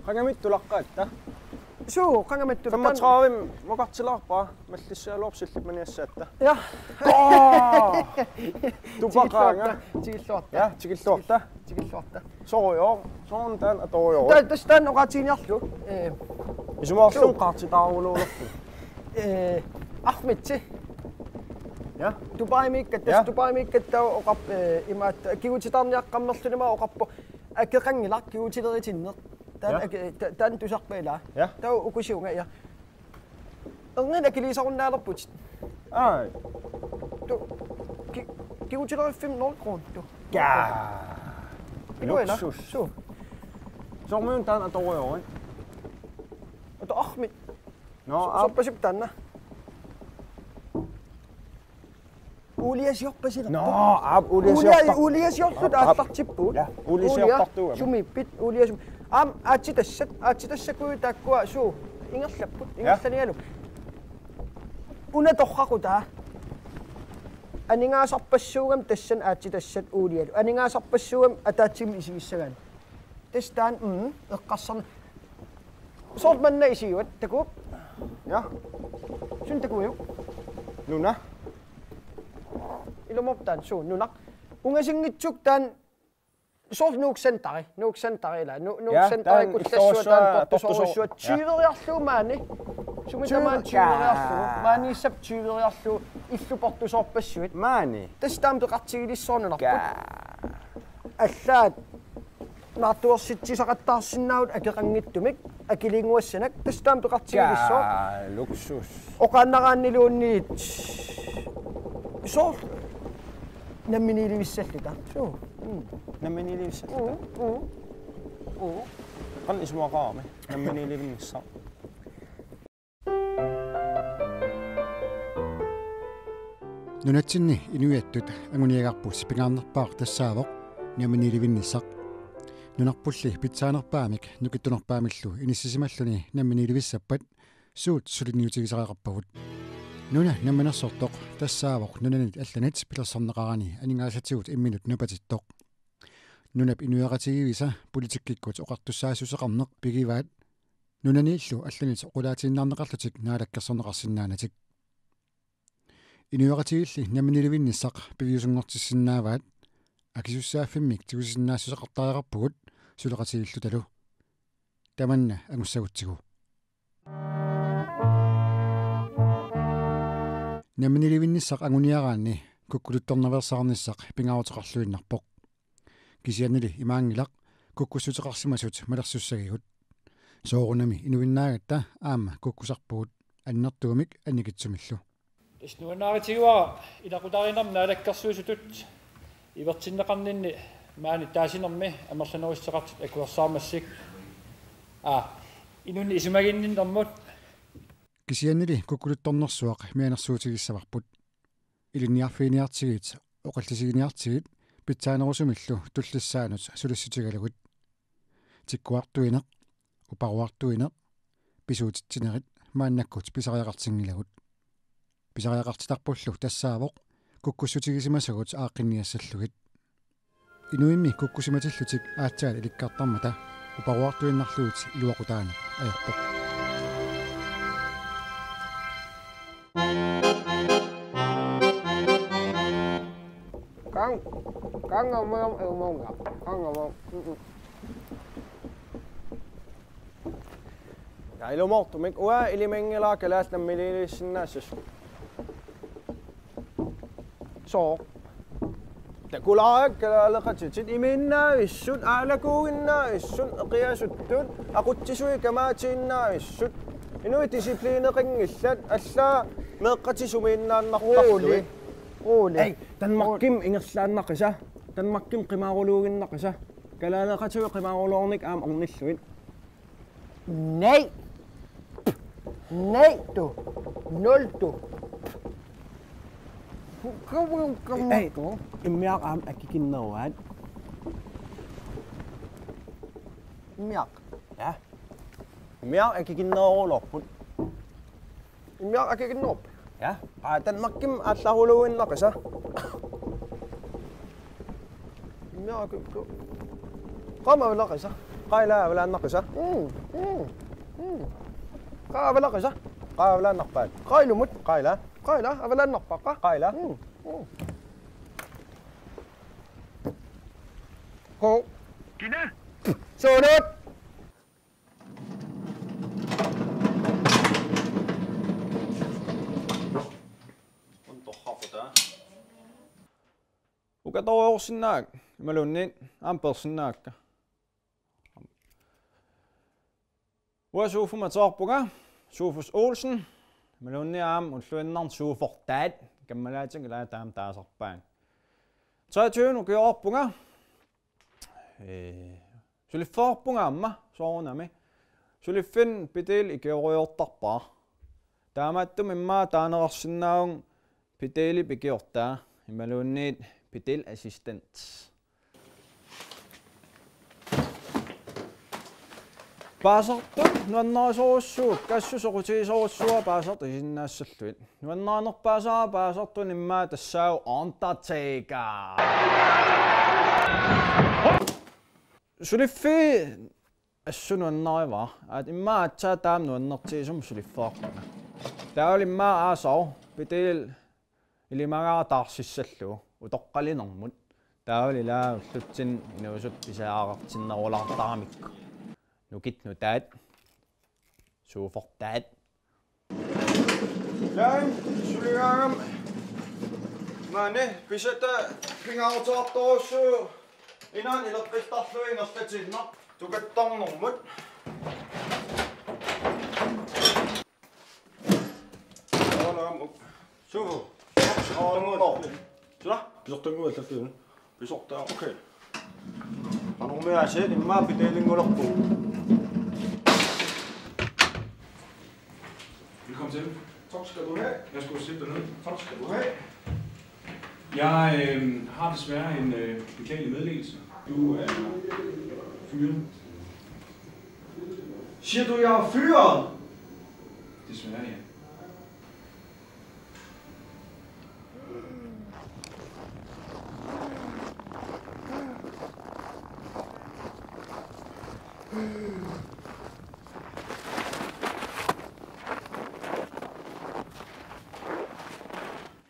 qangamittularqaatta suu qangamittu sammatsaavim moqartilarpaa mallissaaluorsillit maniassaatta ja tupaqaanga tigilluarta soruyor soon tan atorior tastan oqatiiniarlu isumaarlum qaartitaaruuluulerpu Ahmetsi ja Dubai mikkatta oqap imaat kiutitarniaqqammerlunima oqappo akkeqangilaq kiutileritiinneq tan tusarpeela tau ukusiunga ja erngana kilisarunaalerput ai kiutilerifim norkron tu luksus su sormuun tan atorior to Ahmet no soppasip tanna uliasiorpasila no ab uliasiorlut aallartippuut uliasiortartuga sumippit uliasum aatsitassakui taakkua suu ingerlapput ingerlanialu una torraqutaa aningaasarpassuugam tassan aatsitassat ulialu aningaasarpassuugam ataatsim isigissagaan tastaan eqqarsarna sort manna isiuat takuup ja sun takuiu nuna ilumoptaan suun nunaq ungasingitsuk taan sort nuuksantari nuuksantari kullassuataan tortusorsuat tyveriarluumaani sumitamaan tyveriarlu maaniissap tyveriarlu illuportusorpassuit maani tastaam peqartigilissoornunarput allaat naartuorsitsisaqattaarsinnaut akeqangittumik akiliinguassanak tastaam peqartigilissoor luksus oqaannaqaanniluunniit sort namminilivissallita suu namminilivissallita qan ismuaqaami namminilivinnissa nunatsinni inuiattut anguniagarpu spingaarnerpaaq tassaavoq namminilivinnissaq nunarpulli pitsaanerpaamik nukittunerpaamillu inissisimalluni namminilivissappat suut suliniutigisaqaqarpagut nuna nammanersortoq tassaavoq nunanit allanit pilersarneqarani aningaasatigut imminut napatittoq nunap inuaqatigivisa politikkikut oqartussaasuseqarneq pigivaat nunaniillu allanit oqulaatiinnaarneqarlutik naalakkersorneqarsinnaanatik inuaqatigilli namminilivinnissaq pigiusungortissinnaavaat akisussaaffimik tigusinnaasusaqartaaqarpugut suleqatigillu talu tamanna angussagutigu namminilivinnissaq anguniaraanni kukkuluttornaversarnissaq pingaarutiqarluinnarpoq kisiannili imaangilaq kukkussuteqarsimasut malersussagigut soorunami inuinnaagatta aama kukkusarpugut annertuumik annikitsumillu isnuanaaritiguara ilaqutarinarna alakkersuusutut ivertinneqarninni maani taasinermi amerlanerisseqartit akuersaarmassik inunni isumaginninnermut kisiannili kukkuluttornersuaq mianersuutigissavarput ilinniarfiiniartigit oqallisigiниartigit pitsaanerusumillu tullissaanut sulissutigalugut tikkuartuineq uparuartuineq pisuutitsinerit maannakkut pisariaqartingilagut pisariaqartitarpullu tassaavoq kukkussutigisimasugut aaqinniassallugit inuimmi kukkusimatillutik aatsaal ilikkaartarmata uparuartuinnarluut iluaqutaaneq ajorpoq Kangamam elmonga. Kangamam. ja ilumortumik ua ilimengela kalaas nammililissinnaassus So. takulaaq kalaalaqatitit iminnaavissut aalakuuginnaavissut eqiasuttut aquttisui kamaatiinnaavissut inui disipliineqingillat allaa meeqqatisumiinnaannartarlui ei tanmakkim ingerlaannaqisa tanmakkim qimaaruluuginnaqisa kalaaleqatui qimaaruluornik aam ornilluit Nej. Nej du. Nul du. ei immiaq aam akikinneruat Immiaq. ja immiaq akikinnerulorput Immiaq akikinnuup. ja tanmakkim aallaruluuginnaqisa Immiaq akikku. Qama ulaqisa. قايلا ولا نقصة قابل قصة قابل نقبل قايلو مت قايلا قايلا أبلا نقبقة قايلا هو كده سولوت وكطوع سناك ملونين أمبر سناك وشوفوا متصاحبوا شوفوا أولسن ملوني عام ونحن شوفوا تاد كملات لا تام تاسقبان تاتون وكيوبوا سلفاربوا أما صونامي سلفين بديل إكيويو طبا تامات مما تانرسناون بديل بكيوتا ملونين بديل أسيستنت 바삭도 누나 소수 가수 소고치 소수와 바삭도 있나 쓸듯 누나 너 바삭도 님마 드사우 온타체가 수리피 수는 나와 아 임마 아차 담 누나 좀 수리파 다올 임마 아서 비틀 일리마가 다시 쓸로 우덕깔리 농문 다올이라 숫진 이노숫 비사가 진나 올라다미크 نوكيت نوتات شوفوا تات Jamen, Suliam. Mane, pisata pingautaatoosu inan ilaqittarluingertatinna tukattarnermut. Alaamuk. Suvu. Sula, pisartangu allakkuun. Pisartaa, okay. Anormiaase imma piteelingulorpu. Velkommen til. Tak skal du have. Jeg skulle sætte dig ned. Tak skal du have. Jeg har desværre en beklagelig meddelelse. Du er fyret. Siger du, jeg er fyret? Desværre, ja.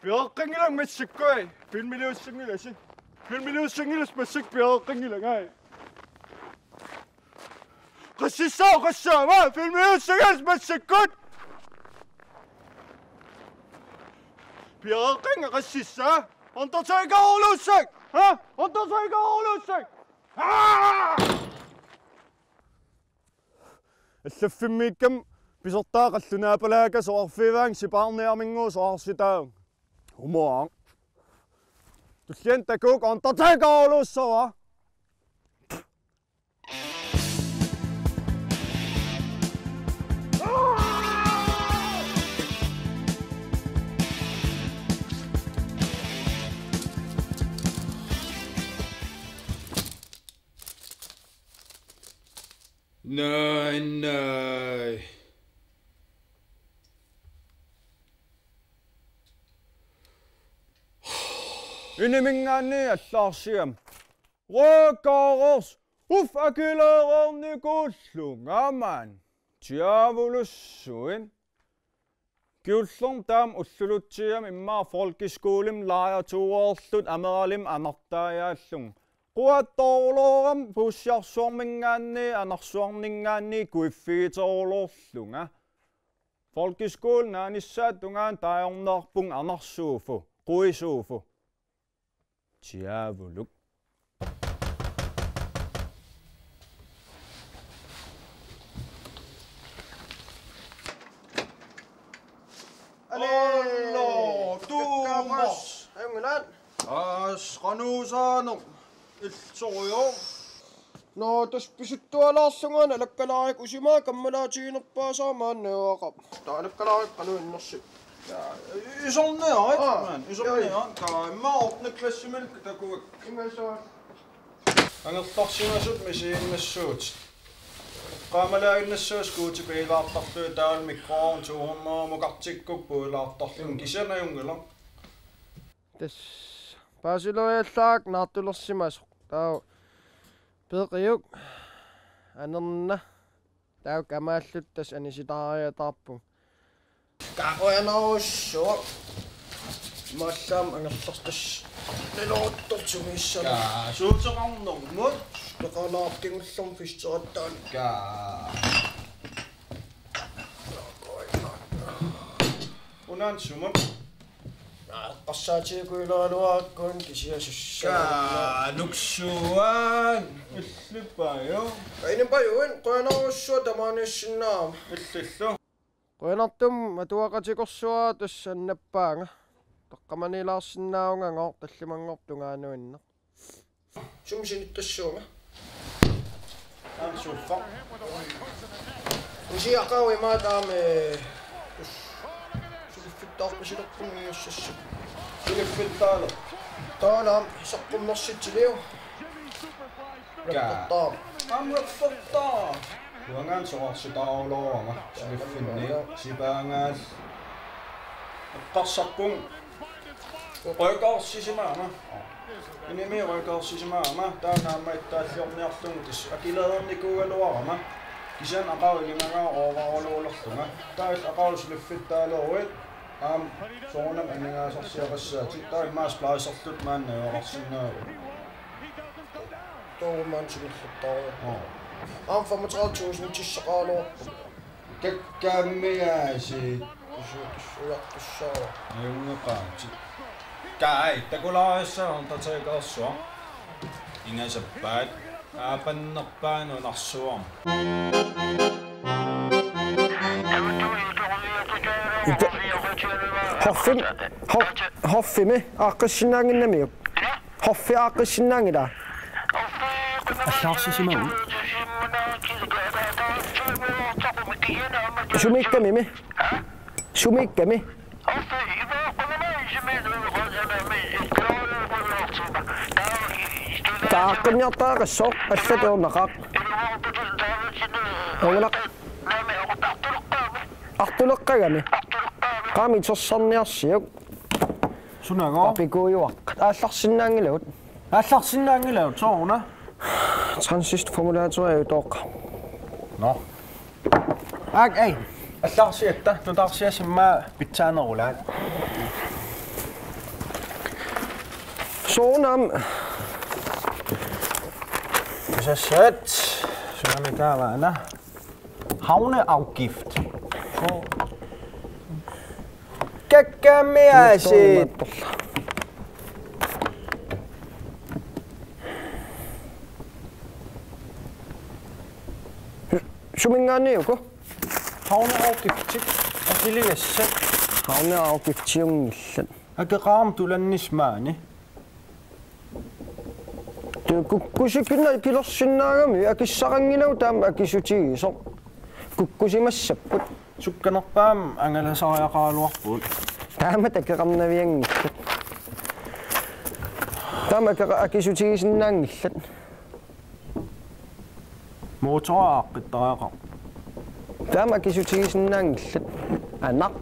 Bjørkringelang med sikøj. Filmmiljøsingilasi. Filmmiljøsingilas med sik bjørkringelang af. Qississaoqassaama filmmiljøsingilas med sikøj. Bjørkringe qississa. Undertaker-overlussak. Ha? Undertaker-overlussak. Allaffimmikam pisartaaqallunaapalaaga soarfivaang sipaarniarminguu soarsitaang. Humorang. Tullian takuuk Undertaker-overlussava. Nej, nej. Inimingani allarsiam. Røkårers ufakilørerne gullungaman. Tjavulusuin. Gyullung dam ullulutsiam imma folkeskolim laja tuorlut ameralim anartajaallung. Quattorloram pussiarsuarmingaanni anarsuarningaanni kuiffiitorlorlunga. Folkeskolen naanissaat tungaan taajornerpung anarsuufu, quisuufu. Tjavuluk. Allo, tuumas. Ayungilan. Qanuusaanuk. Ilsorio. No, tos pisuttualaarsungaan alakkalaariq usimaa kammalaatiinerpaasamaan neaqap. Taalakkalaariq qanuinnersi. Isorniarit, man. Isorniarit. Imma ortnaklassimilk takuak. Ingasaa. Angertarsimasut misiinmassuut. Qaamalaagilnassuus kuutipiilaartarluu taal mikroon 200 muqartikkuk puilaartarlun kisanajungila. Tas paasilojallaak naartulersimas. Taa peeqiuk anerna tau kamaalluttas anisitariataarpun qaquanarussua маллаам ангерлартас нелоотторсумиссама суутеқарнэрмут тоқалаартингуллэрм фистераттаан унан сумут qassaatiguylaruaakkuun kisiasussaa нуксуан иллиппаё ainipayuin qoyanarussua tamaanissinnaama иллиллу qoyanartum atuaqatikorsuaa tassanappaanga taqqamanilaarsinnaungangoor tallimangortungaanuinne sumsinittassuunga ансуффа usiaqawi maataame suliffittaarpisilerpumiussassu силиффиттаале taalaam hisaqqummерситилиу раппортаа аммерфортаа уангаан соорситааруулоорама силиффинни сипаангаал эққарсарпун ройкаарсисимаама иними ройкаарсисимаама таанааммаиттааллиорниарлугу тис акилаерникуугалуарама кисан ақаулимагаа ооварулуулерлунга таал ақаул силиффиттаалеруит аам соонам аннгаасарсиақассаати таимаас плаасерлут мааннаёорсиннааву toormaan sululluttaa am 35.000 tissaqaaluarpu каккааммиааси usuutussuartussaa юнгеқаати кай такулаариссаа татаекаарсуа ингасаппаат аапаннерпаану нарсуарм hoffimi aaqqissinnaanginnamiuk hoffi aaqqissinnaangila аллаарсисимагу sumikkami taaqqinniartaaqassoo allatuornaqaaq ongulaq artuleqqagami qaami terssarniarsiuk sunagoo apikuujuaq aallarsinnaangilagut алларсиннаангилау соорна transist formulator toq no ак эй алларсиатта нутаарсиасиммаа питсаанерулаат soonam sassat sunamikaavaana havneafgift kakkamiaasit sumingaaniuko havneafgiftik akiligassat havneafgiftiungillat akeqaarm tulannismaani kukkusikkinna pilersinnaagami akissaqangilau taam akisutigiso kukkusimassapput sukkanerpaam angalasariaqaaluarpuut taama takeqarnaviangillat taama akisutigisinnaangillat motoraaqqittaraaqar taama akisutigisinnaangillat anaq